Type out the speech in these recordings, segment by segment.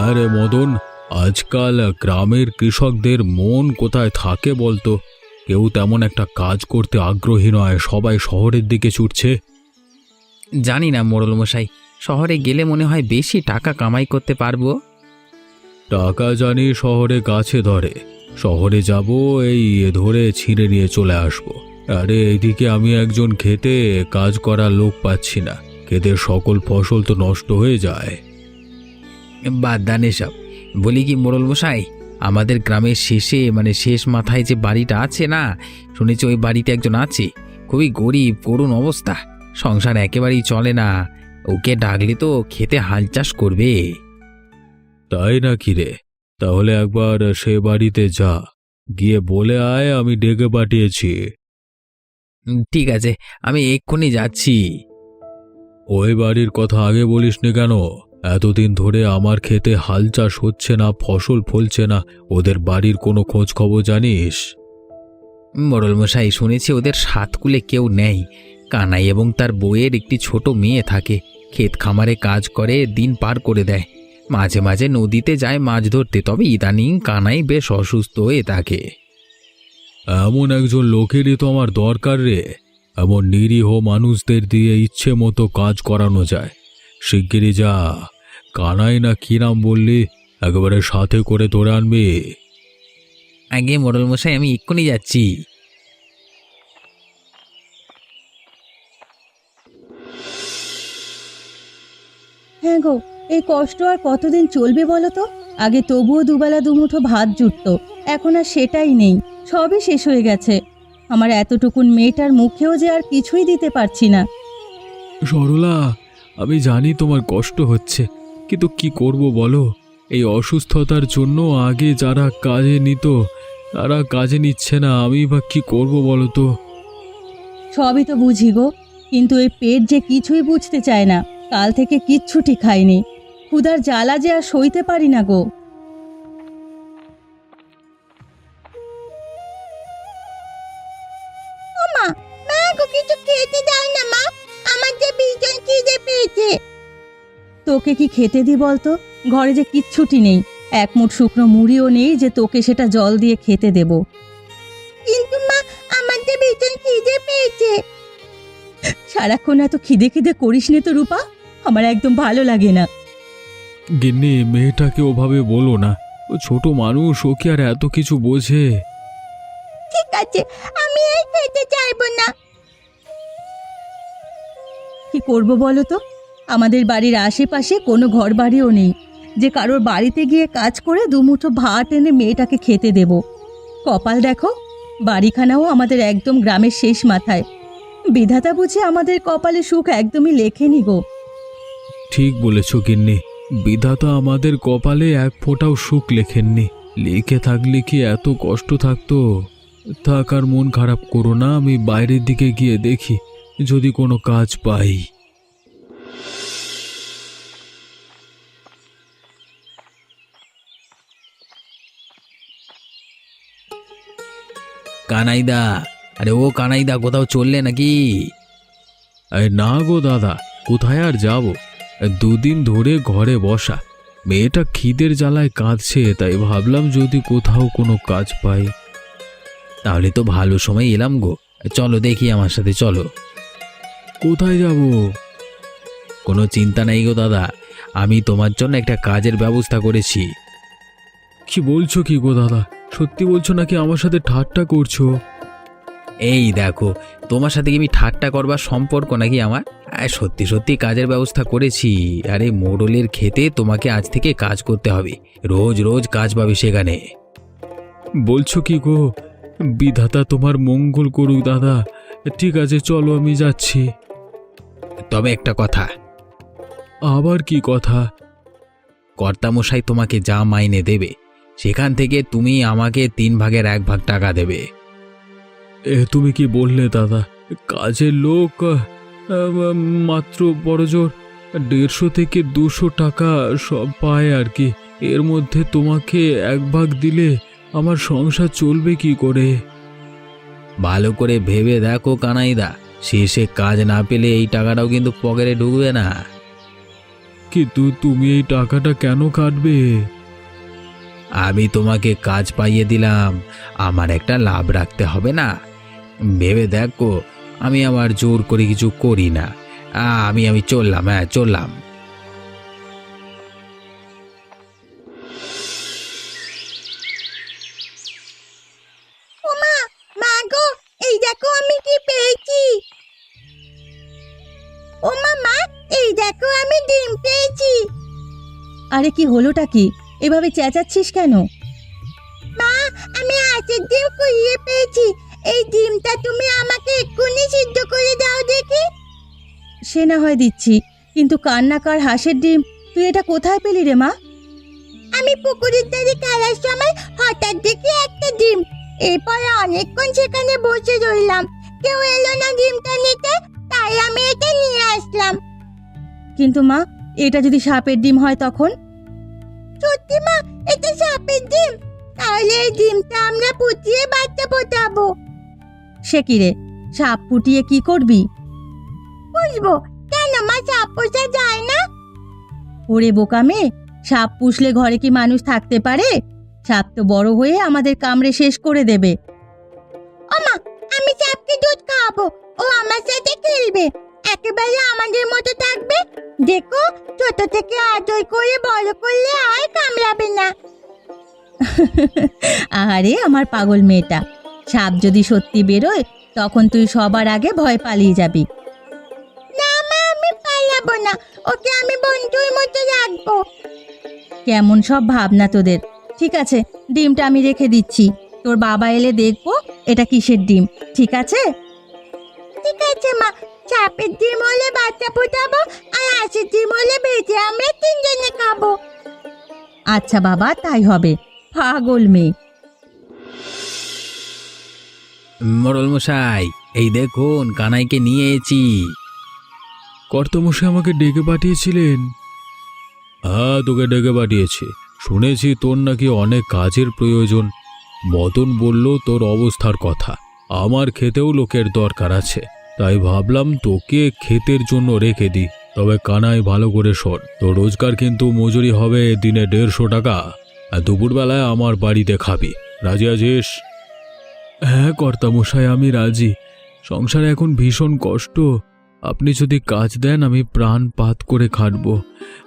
হ্যাঁ রে মদন, আজকাল গ্রামের কৃষকদের মন কোথায় থাকে বলতো? কেউ তেমন একটা কাজ করতে আগ্রহী নয়, সবাই শহরের দিকে ছুটছে। জানি না মোড়ল মশাই, শহরে গেলে মনে হয় বেশি টাকা কামাই করতে পারবো। টাকা জানি শহরে গাছে ধরে, শহরে যাব এই ধরে ছিঁড়ে নিয়ে চলে আসবো। আরে এইদিকে আমি একজন খেতে কাজ করার লোক পাচ্ছি না, ক্ষেতের সকল ফসল তো নষ্ট হয়ে যায়। বাদ দান এসব। বলি কি মোড়ল মশাই, আমাদের গ্রামের শেষে মানে শেষ মাথায় যে বাড়িটা আছে না, শুনেছি ওই বাড়িতে একজন আছে, খুবই গরিব, করুণ অবস্থা, সংসার একেবারেই চলে না। ওকে ডাকলে তো খেতে হাল চাষ করবে। তাই নাকি রে? তাহলে একবার সে বাড়িতে যা, গিয়ে বলে আয় আমি ডেকে পাঠিয়েছি। ঠিক আছে, আমি এক্ষুনি যাচ্ছি। ওই বাড়ির কথা আগে বলিসনি কেন? এতদিন ধরে আমার খেতে হাল চাষ হচ্ছে না, ফসল ফলছে না, ওদের বাড়ির কোনো খোঁজ খবর জানিস? মোড়ল মশাই, শুনেছি ওদের সাতকুলে কেউ নেই। কানাই এবং তার বউয়ের একটি ছোট মেয়ে থাকে, ক্ষেত খামারে কাজ করে দিন পার করে দেয়। মাঝে মাঝে নদীতে যায় মাছ ধরতে, তবে ইদানিং কানাই বেশ অসুস্থ হয়ে থাকে। এমন একজন লোকেরই তো আমার দরকার রে। এমন নিরীহ মানুষদের দিয়ে ইচ্ছে মতো কাজ করানো যায়। শিগগিরই যা, কানাই না কি নাম বললি, একেবারে সাথে করে ধরে আনবি। আগে মোড়ল মশাই, আমি এক্ষুনি যাচ্ছি। হ্যাঁ গো, এই কষ্ট আর কতদিন চলবে বলো তো? আগে তবুও দুবেলা দুমুঠো ভাত জুটতো, এখন আর সেটাই নেই, সবই শেষ হয়ে গেছে। আমার এতটুকুন মেয়েটার মুখেও যে আর কিছুই দিতে পারছি না। সরলা, আমি জানি তোমার কষ্ট হচ্ছে, কিন্তু কি করব বলো? এই অসুস্থতার জন্য আগে যারা কাজে নিত তারা কাজে নিচ্ছে না, আমি বা কি করব বলো তো? সবই তো বুঝি গো, কিন্তু এই পেট যে কিছুই বুঝতে চায় না। কাল থেকে কিচ্ছুটি খাইনি, ক্ষুধার জ্বালা যে আর সইতে পারি না গো। মা, মা গো, কিছু খেতে দাও না মা, আমার যে ভীষণ খিদে পেয়েছে। তোকে কি খেতে দি বলতো? ঘরে যে কিচ্ছুটি নেই, এক মুঠ শুকনো মুড়িও নেই যে তোকে সেটা জল দিয়ে খেতে দেব। কিন্তু মা, আমার যে ভীষণ খিদে পেয়েছে। সারাক্ষণ এত খিদে খিদে করিস নে তো রূপা, আমার একদম ভালো লাগে না। গিন্নি, মেয়েটাকে ওভাবে বলো না, ও ছোট মানুষ, ও কি আর এত কিছু বোঝে? ঠিক আছে, আমি এই খেতে চাইবো না। কি করব বলো তো? আমাদের বাড়ির আশেপাশে কোনো ঘর বাড়িও নেই যে কারোর বাড়িতে গিয়ে কাজ করে দুমুঠো ভাত এনে মেয়েটাকে খেতে দেব। কপাল দেখো, বাড়িখানাও আমাদের একদম গ্রামের শেষ মাথায়। বিধাতা বুঝে আমাদের কপালে সুখ একদমই লেখেনি গো। ঠিক বলেছ গিন্নি, বিধাতা আমাদের কপালে এক ফোঁটাও সুখ লেখেননি। লিখে থাকলে কি এত কষ্ট থাকতো? থাক, আর মন খারাপ করো না, আমি বাইরের দিকে গিয়ে দেখি যদি কোনো কাজ পাই। কানাইদা, আরে ও কানাইদা, কোথাও চললে নাকি? না গো দাদা, কোথায় আর যাব? দুদিন ধরে ঘরে বসা, মেয়েটা খিদের জ্বালায় কাঁদছে, তাই ভাবলাম যদি কোথাও কোনো কাজ পাই। তাহলে তো ভালো সময় এলাম গো, চলো দেখি, আমার সাথে চলো। কোথায় যাব? কোনো চিন্তা নাই গো দাদা, আমি তোমার জন্য একটা কাজের ব্যবস্থা করেছি। কি বলছো কি গো দাদা? সত্যি বলছো নাকি আমার সাথে ঠাট্টা করছো? এই দেখো, তোমার সাথে কি আমি ঠাট্টা করবার সম্পর্ক নাকি আমার? সত্যি সত্যি কাজের ব্যবস্থা করেছি। আরে মোড়লের খেতে তোমাকে আজ থেকে কাজ করতে হবে, রোজ রোজ কাজ পাবে সেখানে। বলছো কি গো? বিধাতা তোমার মঙ্গল করুক দাদা। ঠিক আছে, চলো আমি যাচ্ছি। তবে একটা কথা। আবার কি কথা? কর্তামশাই তোমাকে যা মাইনে দেবে সেখান থেকে তুমি আমাকে 3 ভাগের 1 ভাগ টাকা দেবে। তুমি কি বললে দাদা? কাজের লোক মাত্র বড়জোর 150 থেকে 200 টাকা সব পায় আর কি। এর মধ্যে তোমাকে 1 ভাগ দিলে আমার সংসার চলবে কি করে? ভালো করে ভেবে দেখো কানাইদা, শেষে কাজ না পেলে এই টাকাটাও কিন্তু পকেটে ঢুকবে না। কিন্তু তুমি এই টাকাটা কেন কাটবে? আমি তোমাকে কাজ পাইয়ে দিলাম, আমার একটা লাভ রাখতে হবে না? ভেবে দেখো, আমি আবার জোর করে কিছু করি না। আমি চললাম, হ্যাঁ চললাম। ওমা, মা গো, এই দেখো আমি কি পেয়েছি। ওমা মা, এই দেখো আমি ডিম পেয়েছি। আরে কি হলোটা কি? এভাবে চেঁচাচ্ছিস কেন? মা, আমি হাঁসের ডিম কুড়িয়ে পেয়েছি। এই ডিমটা তুমি আমাকে এক্ষুনি সিদ্ধ করে দাও দেখি। সে না হয় দিচ্ছি, কিন্তু কান্নাকার হাঁসের ডিম তুই এটা কোথায় পেলি রে মা? আমি পুকুরের ধারে খেলার সময় হঠাৎ দেখি একটা ডিম। এরপর অনেকক্ষণ সেখানে বসে রইলাম, কেউ এলো না ডিমটা নিতে, তাই আমি এটা নিয়ে আসলাম। কিন্তু মা, এটা যদি সাপের ডিম হয় তখন? সত্যি মা, এটা সাপের ডিম? তাহলে এই ডিমটা আমরা ফুটিয়ে বাচ্চা ফোটাবো। সে কি রে, সাপ ফুটিয়ে কি করবি? বুঝবো কেন মা, সাপ পোষা যায় না? ওরে বোকা মেয়ে, সাপ পুষলে ঘরে কি মানুষ থাকতে পারে? সাপ তো বড় হয়ে আমাদের কামড়ে শেষ করে দেবে। ওমা, আমি সাপকে দুধ খাওয়াবো, ও আমার সাথে খেলবে, একেবারে আমাদের মতো থাকবে। দেখো, ছোট থেকে আদর করে বড় করলে আর কামড়াবে না। আরে আমার পাগল মেয়েটা, সাপ যদি সত্যি বেরোয় তখন তুই সবার আগে ভয় পালিয়ে যাবি। না মা, আমি পালাবো না, ওকে আমি বন্ধুর মতো রাখবো। কেমন সব ভাবনা তোদের। ঠিক আছে, ডিমটা আমি রেখে দিচ্ছি, তোর বাবা এলে দেখবো এটা কিসের ডিম। ঠিক আছে? ঠিক আছে মা, সাপের ডিম হলে বাচ্চা ফোটাবো, আর হাঁসের ডিম হলে ভেজে আমরা তিনজনে খাবো। আচ্ছা বাবা, তাই হবে। পাগল মেয়ে। মোড়ল মশাই, এই দেখুন কানাইকে নিয়ে এসেছি। কর্তামশাই আমাকে ডেকে পাঠিয়েছিলেন? হ্যাঁ, তোকে ডেকে পাঠিয়েছি। শুনেছি তোর নাকি অনেক কাজের প্রয়োজন। মদন বলল তোর অবস্থার কথা। আমার খেতেও লোকের দরকার আছে, তাই ভাবলাম তোকে ক্ষেতের জন্য রেখে দিই। তবে কানাই, ভালো করে শোন, তোর রোজগার কিন্তু মজুরি হবে দিনে 150 টাকা, আর দুপুরবেলায় আমার বাড়িতে খাবি। রাজি আছিস? হ্যাঁ কর্তামশাই, আমি রাজি। সংসারে এখন ভীষণ কষ্ট। আপনি যদি কাজ দেন আমি প্রাণপাত করে খাটব।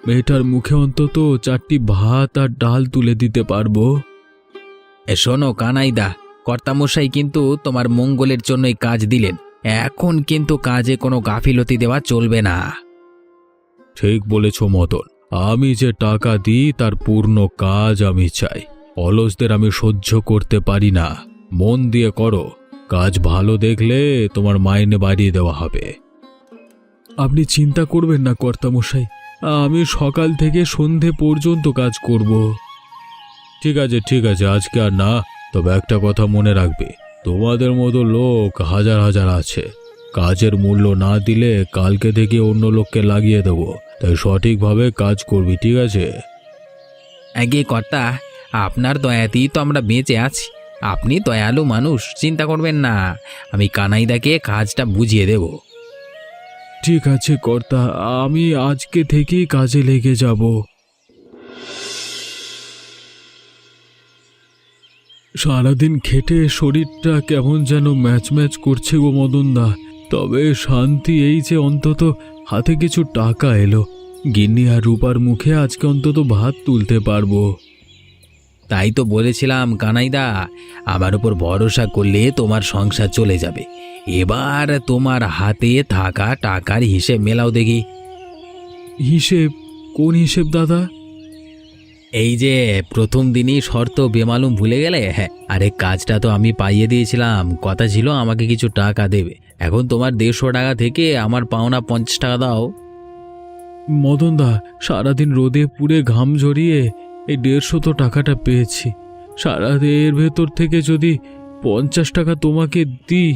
মেয়েটার মুখে অন্তত 4টি ভাত আর ডাল তুলে দিতে পারবো। শোনো কানাইদা, কর্তামশাই কিন্তু তোমার মঙ্গলের জন্যই কাজ দিলেন, এখন কিন্তু কাজে কোনো গাফিলতি দেওয়া চলবে না। ঠিক বলেছ মদন, আমি যে টাকা দিই তার পূর্ণ কাজ আমি চাই। অলসদের আমি সহ্য করতে পারি না। মন দিয়ে করো, কাজ ভালো দেখলে তোমার মাইনে বাড়িয়ে দেওয়া হবে। আপনি চিন্তা করবেন না কর্তামশাই, আমি সকাল থেকে সন্ধে পর্যন্ত কাজ করব। ঠিক আছে ঠিক আছে, আজকে আর না। তবে একটা কথা মনে রাখবে, তোমাদের মতো লোক হাজার হাজার আছে। কাজের মূল্য না দিলে কালকে থেকে অন্য লোককে লাগিয়ে দেবো। তাই সঠিকভাবে কাজ করবি, ঠিক আছে? আগে কর্তা, আপনার দয়াতেই তো আমরা বেঁচে আছি। আপনি দয়ালু মানুষ, চিন্তা করবেন না, আমি কানাইদাকে কাজটা বুঝিয়ে দেব। ঠিক আছে কর্তা, আমি আজকে থেকেই কাজে লেগে যাব। সারাদিন খেটে শরীরটা কেমন যেন ম্যাচ ম্যাচ করছে গো মদনদা। তবে শান্তি এই যে অন্তত হাতে কিছু টাকা এলো। গিন্নি আর রূপার মুখে আজকে অন্তত ভাত তুলতে পারবো। তাই তো বলেছিলাম কানাইদা, আমার উপর ভরসা করলে তোমার সংসার চলে যাবে। এবার তোমার হাতে থাকা টাকার হিসেব মেলাও দেখি। হিসেব? কোন হিসেব দাদা? এই যে প্রথম দিনই শর্ত বেমালুম ভুলে গেলে? হ্যাঁ, আরে কাজটা তো আমি পাইয়ে দিয়েছিলাম, কথা ছিল আমাকে কিছু টাকা দেবে। এখন তোমার 150 টাকা থেকে আমার পাওনা 50 টাকা দাও। মদনদা, সারাদিন রোদে পুড়ে ঘাম ঝরিয়ে এই 150 তো টাকাটা পেয়েছি। এর ভেতর থেকে যদি 50 টাকা তোমাকে দিই,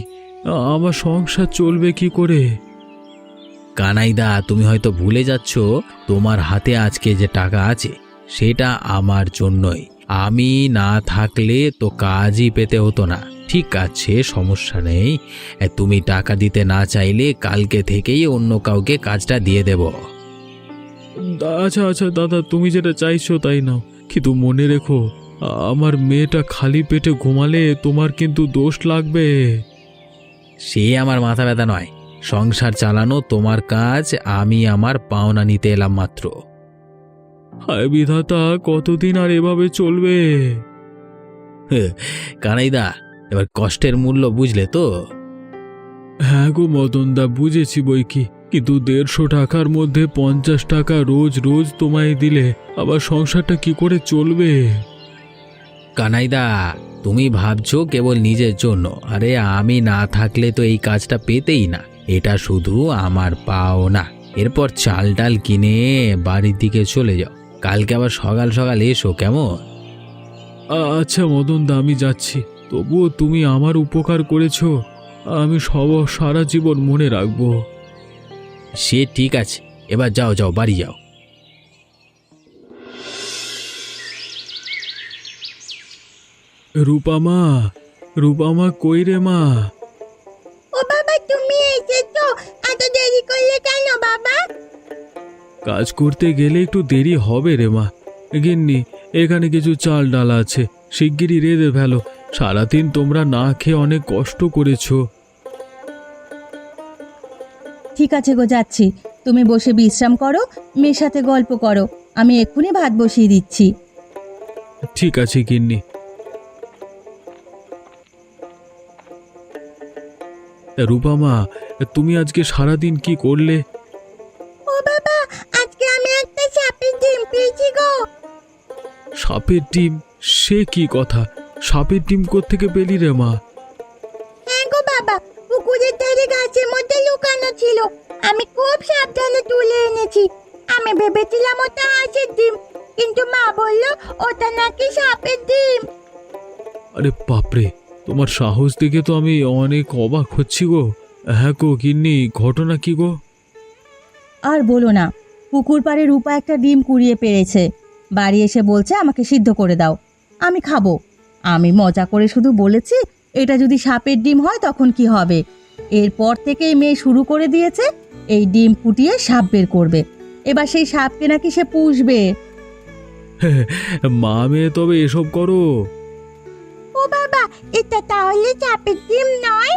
আমার সংসার চলবে কি করে? কানাইদা, তুমি হয়তো ভুলে যাচ্ছ, তোমার হাতে আজকে যে টাকা আছে সেটা আমার জন্যই। আমি না থাকলে তো কাজই পেতে হতো না। ঠিক আছে, সমস্যা নেই। তুমি টাকা দিতে না চাইলে কালকে থেকেই অন্য কাউকে কাজটা দিয়ে দেব। আচ্ছা আচ্ছা দাদা, তুমি যেটা চাইছো তাই নাও, কিন্তু মনে রেখো আমার মেয়েটা খালি পেটে ঘুমালে তোমার কিন্তু দোষ লাগবে। সে আমার মাথা ব্যথা নয়, সংসার চালানো তোমার কাজ, আমি আমার পাওনা নিতে এলাম মাত্র। হায় বিধাতা, কতদিন আর এভাবে চলবে? কানাইদা, এবার কষ্টের মূল্য বুঝলে তো? হ্যাঁ গো মদনদা, বুঝেছি বই কি, কিন্তু 150 টাকার মধ্যে 50 টাকা রোজ রোজ তোমায় দিলে আবার সংসারটা কি করে চলবে? কানাইদা, তুমি ভাবছো কেবল নিজের জন্য, আরে আমি না থাকলে তো এই কাজটা পেতেই না। এটা শুধু আমার পাওনা। এরপর চাল ডাল কিনে বাড়ির দিকে চলে যাও, কালকে আবার সকাল সকাল এসো, কেমন? আচ্ছা মদনদা, আমি যাচ্ছি, তবুও তুমি আমার উপকার করেছো, আমি সারা জীবন মনে রাখবো। সে ঠিক আছে, এবার যাও যাও, বাড়ি যাও। রূপামা, রূপামা কই রে মা? ও বাবা, তুমি এসেছো? এত দেরি করলে কেন বাবা? কাজ করতে গেলে একটু দেরি হবে রে মা। গিন্নি, এখানে কিছু চাল ডাল আছে, শিগগিরই রেঁধে ফেলো। সারাদিন তোমরা না খেয়ে অনেক কষ্ট করেছো। ঠিক আছে গো, যাচ্ছি। তুমি বসে বিশ্রাম করো, মেয়ের সাথে গল্প করো, আমি এক্ষুনি ভাত বসিয়ে দিচ্ছি। ঠিক আছে গিন্নি। রূপামা, তুমি আজকে সারাদিন কি করলে? ও বাবা, আজকে আমি একটা সাপের ডিম পেয়েছি গো। সাপের ডিম? সে কি কথা, সাপের ডিম কোত্থেকে পেলি রে মা? হ্যাঁ গো বাবা, পুকুরের ধারে গাছের মধ্যে লুকানো ছিল, আমি খুব সাবধানে তুলে এনেছি। আমি ভেবেছিলাম ওটা হাঁসের ডিম, কিন্তু মা বললো ওটা নাকি সাপের ডিম। আরে বাপরে, তোমার সাহস দেখে তো আমি অনেক অবাক হচ্ছি গো। হ্যাঁ গো গিন্নি, ঘটনা কি গো? আর বলো না, পুকুর পাড়ে রূপা একটা ডিম কুড়িয়ে পেরেছে, বাড়ি এসে বলছে আমাকে সিদ্ধ করে দাও, আমি খাবো। আমি মজা করে শুধু বলেছি এটা যদি সাপের ডিম হয় তখন কি হবে। এরপর থেকেই মেয়ে শুরু করে দিয়েছে এই ডিম ফুটিয়ে সাপ বের করবে, এবার সেই সাপকে নাকি সে পুষবে। মা মেয়ে তবে এসব করো? ও বাবা, এটা তাহলে সাপের ডিম নয়?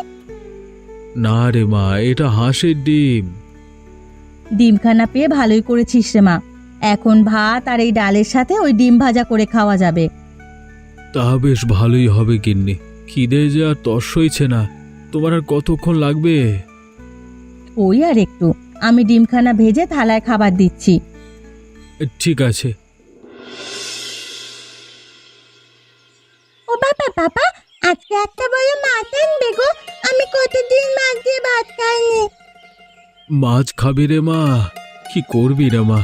না রে মা, এটা হাঁসের ডিম। ডিমখানা পেয়ে ভালোই করেছিস রে মা, এখন ভাত আর এই ডালের সাথে ওই ডিম ভাজা করে খাওয়া যাবে। তা বেশ ভালোই হবে গিন্নি, খিদে যে আর তর সইছে না। তোমার আর কতক্ষণ লাগবে? ওই আর একটু, আমি ডিমখানা ভেজে থালায় খাবার দিচ্ছি। ঠিক আছে। ও বাবা বাবা, আজকে একটা বড় মাছ আনবে গো, আমি কতদিন মাছ দিয়ে ভাত খাইনি। মাছ খাবি রে মা? কি করবি রে মা,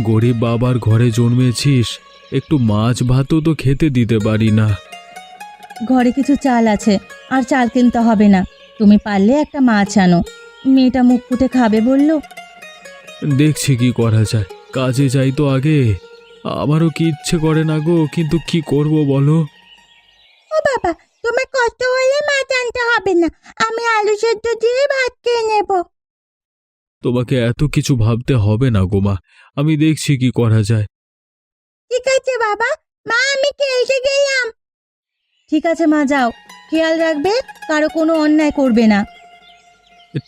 গরিব বাবার ঘরে জন্মেছিস, একটু মাছ ভাতও তো খেতে দিতে পারি না। ঘরে কিছু চাল আছে, আর চাল কিনতে হবে না, তুমি পারলে একটা মাছ আনো, মেয়েটা মুখ ফুটে খাবে বললো। দেখছি কি করা যায়, কাজে যাই তো আগে। আমারও কি ইচ্ছে করে না গো, কিন্তু কি করব বলো? ও বাবা, তোমার কষ্ট হলে মাছ আনতে হবে না, আমি আলু সেদ্ধ দিয়ে ভাত খেয়ে নেব। তোমাকে এত কিছু ভাবতে হবে না গো মা, আমি দেখছি কি করা যায়। ঠিক আছে বাবা, মা আমি খেয়ে গেলাম। ঠিক আছে মা, যাও, খেয়াল রাখবে কারো কোনো অন্যায় করবে না।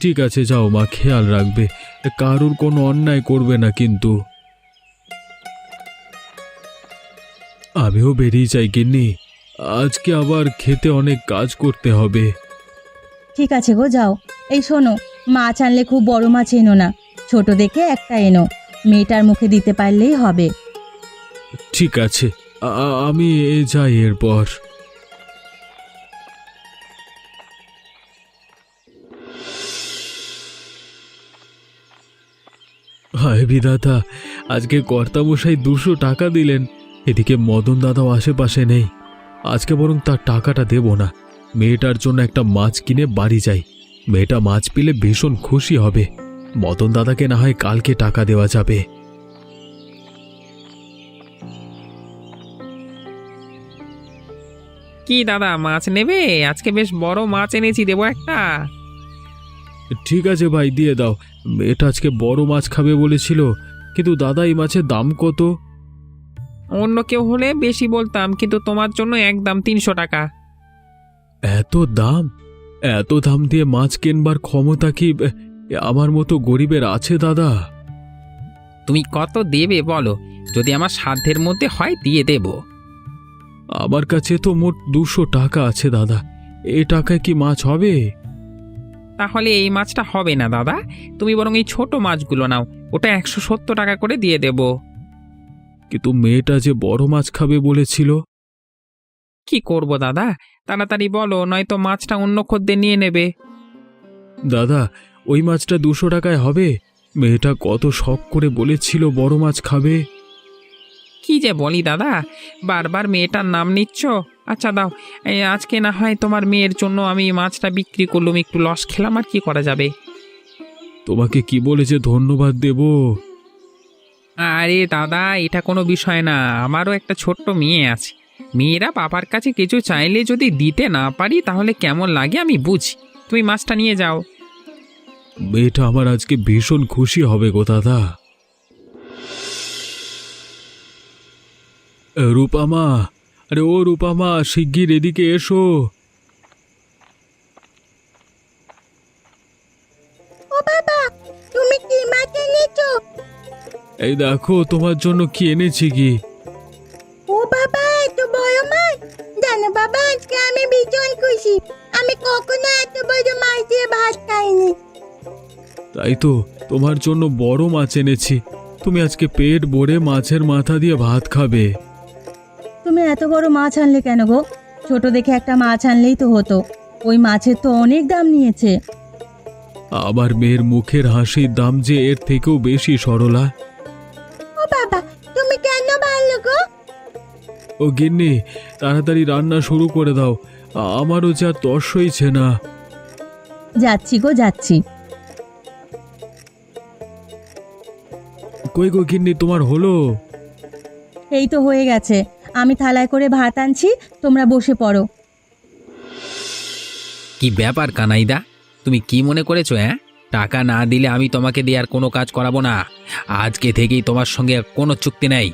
ঠিক আছে যাও মা, খেয়াল রাখবে, কারুর কোনো অন্যায় করবে না কিন্তু। আমিও বেরিয়ে যাই গিন্নি, আজকে আবার খেতে অনেক কাজ করতে হবে। ঠিক আছে গো, যাও। এই শোনো, মাছ আনলে খুব বড় মাছ এনো না, ছোট দেখে একটা এনো, মেয়েটার মুখে দিতে পারলেই হবে। ঠিক আছে, আমি যাই এরপর। হায় বিধাতা, আজকে কর্তামশাই 200 টাকা দিলেন, এদিকে মদন দাদাও আশেপাশে নেই। আজকে বরং তার টাকাটা দেব না, মেয়েটার জন্য একটা মাছ কিনে বাড়ি যাই। মেয়েটা মাছ পেলে ভীষণ খুশি হবে। মদন দাদাকে না হয় কালকে টাকা দেওয়া যাবে। কি দাদা, মাছ নেবে? আজকে বেশ বড় মাছ এনেছি, দেবো একটা? ঠিক আছে ভাই, দিয়ে দাও। মেয়েটা আজকে বড় মাছ খাবে বলেছিল, কিন্তু দাদা এই মাছের দাম কত? অন্য কেউ হলে বেশি বলতাম, কিন্তু তোমার জন্য একদম 300 টাকা। এত দাম? এত দাম দিয়ে মাছ কেনবার ক্ষমতা কি আমার মতো গরিবের আছে দাদা? তুমি কত দেবে বলো, যদি আমার সাধ্যের মধ্যে হয় দিয়ে দেব। আমার কাছে তো মোট 200 টাকা আছে দাদা, এ টাকায় কি মাছ হবে? তাহলে এই মাছটা হবে না দাদা, তুমি বরং এই ছোট মাছগুলো নাও, ওটা 170 টাকা করে দিয়ে দেব। কিন্তু মেয়েটা যে বড় মাছ খাবে বলেছিল। কি করব দাদা, তাড়াতাড়ি বলো, নয়তো মাছটা অন্য খদ্দের নিয়ে নেবে। দাদা ওই মাছটা 200 টাকায় হবে? মেয়েটা কত শখ করে বলেছিল বড় মাছ খাবে। কি যে বলি দাদা, বারবার মেয়েটার নাম নিচ্ছ। আচ্ছা দাও, এই আজকে না হয় তোমার মেয়ের জন্য আমি মাছটা বিক্রি করলুম, একটু লস খেলাম, আর কি করা যাবে। তোমাকে কি বলে যে ধন্যবাদ দেব? আরে দাদা, এটা কোনো বিষয় না, আমারও একটা ছোট্ট মেয়ে আছে। মেয়েরা বাবার কাছে কিছু চাইলে যদি দিতে না পারি তাহলে কেমন লাগে আমি বুঝি। তুমি মাছটা নিয়ে যাও। মেয়েটা আমার আজকে ভীষণ খুশি হবে গো দাদা। রূপামা, আরে ও রূপামা, শিগগির এদিকে এসো। ও বাবা, তুমি কি মাছ এনেছো? এই দেখো তোমার জন্য কি এনেছি কি। ও বাবা, এত বড় মাছ! জানো বাবা, আজকে আমি ভীষণ খুশি। আমি কখনো এত বড় মাছ দিয়ে ভাত খাইনি। তাই তো, তোমার জন্য বড় মাছ এনেছি। তুমি আজকে পেট ভরে মাছের মাথা দিয়ে ভাত খাবে। তুমি এত বড় মাছ আনলে কেন গো? ছোট দেখে একটা মাছ আনলেই তো হতো। ওই মাছের তো অনেক দাম নিয়েছে। আমার মেয়ের মুখের হাসির দাম যে এর থেকেও বেশি সরলা। ও বাবা, তুমি কেন ভালো গো? ও গিন্নি, তাড়াতাড়ি রান্না শুরু করে দাও, আমারও যা তর সইছে না। যাচ্ছি গো, যাচ্ছি। কই গো গিন্নি, তোমার হলো? এই তো হয়ে গেছে, আমি থালায় করে ভাত আনছি, তোমরা বসে পড়ো। কি ব্যাপার কানাইদা, তুমি কি মনে করেছো? টাকা না দিলে আমি তোমাকে দিয়ে আর কোনো কাজ করাবো না। আজকে থেকেই তোমার সঙ্গে আর কোনো চুক্তি নেই।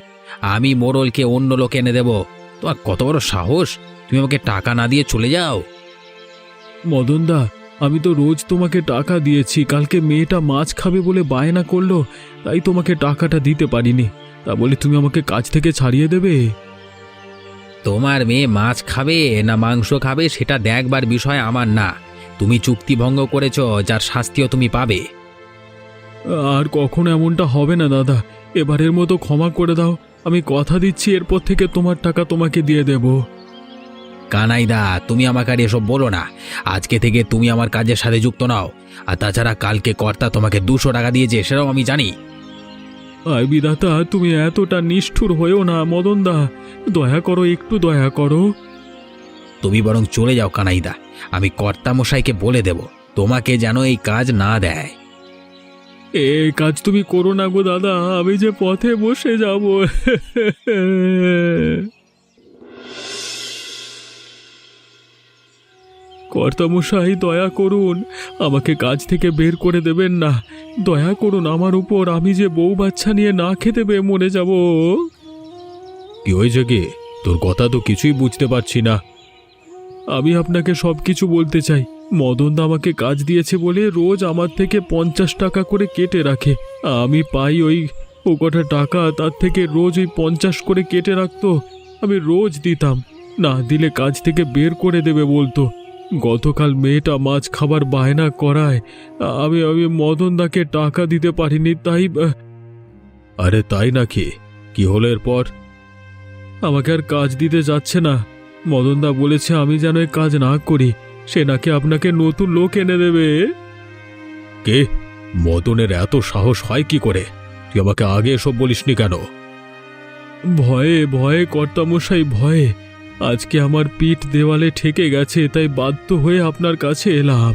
আমি মোড়লকে অন্য লোক এনে দেবো। তোমার কত বড় সাহস, তুমি আমাকে টাকা না দিয়ে চলে যাও? মদনদা, আমি তো রোজ তোমাকে টাকা দিয়েছি। কালকে মেয়েটা মাছ খাবে বলে বায়না করলো, তাই তোমাকে টাকাটা দিতে পারিনি। তা বলে তুমি আমাকে কাজ থেকে ছাড়িয়ে দেবে? তোমার মেয়ে মাছ খাবে না মাংস খাবে সেটা দেখবার বিষয় আমার না। তুমি চুক্তি ভঙ্গ করেছো, যার শাস্তিও তুমি পাবে। আর কখনো এমনটা হবে না দাদা, এবারের মতো ক্ষমা করে দাও। আমি কথা দিচ্ছি এরপর থেকে তোমার টাকা তোমাকে দিয়ে দেব। কানাইদা, তুমি আমাকে আর এসব বলো না। আজকে থেকে তুমি আমার কাজের সাথে যুক্ত নাও। আর তাছাড়া কালকে কর্তা তোমাকে 200 টাকা দিয়েছে, সেটাও আমি জানি। আয় বিধাতা, তুমি এতটা নিষ্ঠুর হয়েও না মদনদা, দয়া করো, একটু দয়া করো। তুমি বরং চলে যাও কানাইদা, আমি কর্তামশাইকে বলে দেব তোমাকে যেন এই কাজ না দেয়। এই কাজ তুমি করো না গো দাদা, আমি যে পথে বসে যাব। কর্তামশাই দয়া করুন, আমাকে কাজ থেকে বের করে দেবেন না। দয়া করুন আমার উপর, আমি যে বউ বাচ্চা নিয়ে না খেতে পেয়ে মরে যাব। কি হয়েছে কি? তোর কথা তো কিছুই বুঝতে পারছি না। আমি আপনাকে সব কিছু বলতে চাই। মদনদা আমাকে কাজ দিয়েছে বলে রোজ আমার থেকে 50 টাকা করে কেটে রাখে। আমি পাই ওই কটা টাকা, তার থেকে রোজ ওই 50 করে কেটে রাখতো। আমি রোজ দিতাম, না দিলে কাজ থেকে বের করে দেবে বলতো। গতকাল মেয়েটা মাছ খাবার বায়না করায় আমি আমি মদনদাকে টাকা দিতে পারিনি, তাই। আরে তাই নাকি? কি হলো এরপর? আমাকে আর কাজ দিতে যাচ্ছে না। মদনদা বলেছে আমি যেন এই কাজ না করি, সে নাকি আপনাকে নতুন লোক এনে দেবে। কে? মদনের এত সাহস হয় কি করে? তুই আমাকে আগে এসব বলিসনি কেন? ভয়ে ভয়ে কর্তামশাই, ভয়ে। আজকে আমার পিঠ দেওয়ালে ঠেকে গেছে, তাই বাধ্য হয়ে আপনার কাছে এলাম।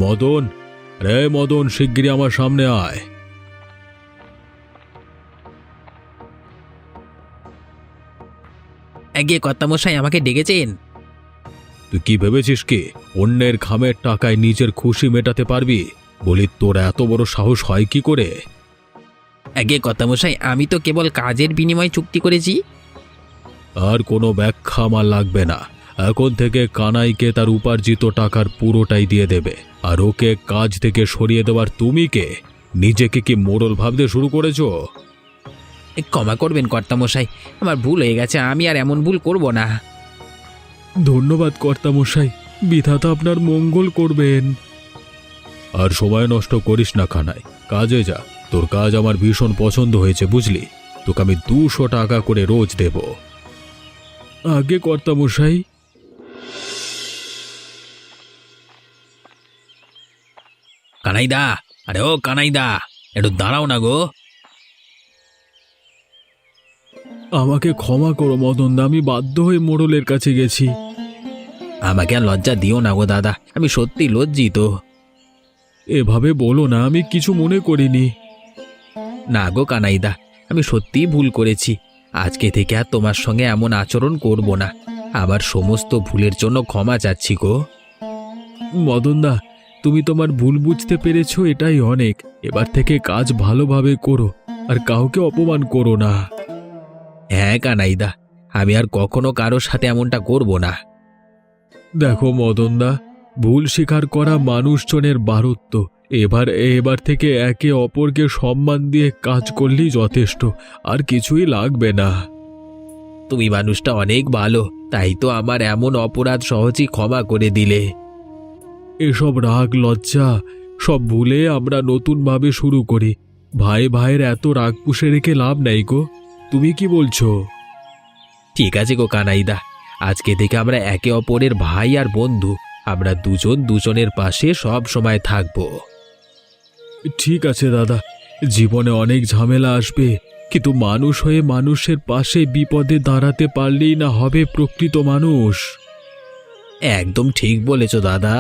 মদন, রে মদন, শিগগিরই আমার সামনে আয়। গিয়ে কর্তামশাই আমাকে ডেকেছেন? তুই কি ভেবেছিস কি অন্যের ঘামের টাকায় নিজের খুশি মেটাতে পারবি? বলি তোর এত বড় সাহস হয় কি করে? আগে কর্তামশাই, আমি তো কেবল কাজের বিনিময়ে চুক্তি করেছি। আর কোনো ব্যাখ্যা আমার লাগবে না। এখন থেকে কানাইকে তার উপার্জিত টাকার পুরোটাই দিয়ে দেবে। আর ওকে কাজ থেকে সরিয়ে দেওয়ার তুমি কে? নিজেকে কি মোড়ল ভাবতে শুরু করেছো? ক্ষমা করবেন কর্তামশাই, আমার ভুল হয়ে গেছে, আমি আর এমন ভুল করব না। ধন্যবাদ কর্তামশাই, বিধাতা আপনার মঙ্গল করবেন। আর সময় নষ্ট করিস না কানাই, কাজে যা। তোর কাজ আমার ভীষণ পছন্দ হয়েছে বুঝলি। তোকে আমি 200 টাকা করে রোজ দেব। আগে কর্তামশাই। কানাইদা, আরে ও কানাইদা, একটু দাঁড়াও না গো। আমাকে ক্ষমা করো মদনদা, আমি বাধ্য হয়ে মোড়লের কাছে গেছি। আমাকে আর লজ্জা দিও না গো দাদা, আমি সত্যি লজ্জিত। এভাবে বলো না, আমি কিছু মনে করিনি। না গো কানাইদা, আমি সত্যিই ভুল করেছি। আজকে থেকে আর তোমার সঙ্গে এমন আচরণ করব না। আমার সমস্ত ভুলের জন্য ক্ষমা চাচ্ছি গো। মদনদা, তুমি তোমার ভুল বুঝতে পেরেছো, এটাই অনেক। এবার থেকে কাজ ভালোভাবে করো, আর কাউকে অপমান করো না। হ্যাঁ কানাইদা, আমি আর কখনো কারোর সাথে এমনটা করব না। দেখো মদনদা, ভুল স্বীকার করা মানুষজনের বারত্ব। এবার থেকে একে অপরকে সম্মান দিয়ে কাজ করলেই যথেষ্ট, আর কিছুই লাগবে না। তুমি মানুষটা অনেক ভালো, তাই তো আমার এমন অপরাধ সহজেই ক্ষমা করে দিলে। এসব রাগ লজ্জা সব ভুলে আমরা নতুনভাবে শুরু করি। ভাই ভাইয়ের এত রাগ পুষে রেখে লাভ নাই গো। তুমি কি বলছো? ঠিক আছে গো কানাইদা, আজকে থেকে আমরা একে অপরের ভাই আর বন্ধু। আমরা দুজন দুজনের পাশে সব সময় থাকবো। ঠিক আছে দাদা, জীবনে অনেক ঝামেলা আসবে, কিন্তু মানুষ হয়ে মানুষের পাশে বিপদে দাঁড়াতে পারলেই না হবে প্রকৃত মানুষ। একদম ঠিক বলেছো দাদা।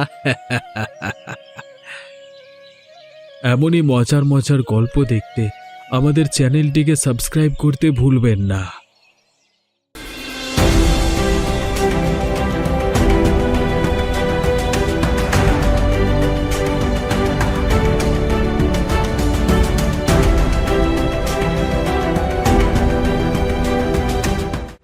এমনই মজার মজার গল্প দেখতে আমাদের চ্যানেলটিকে সাবস্ক্রাইব করতে ভুলবেন না।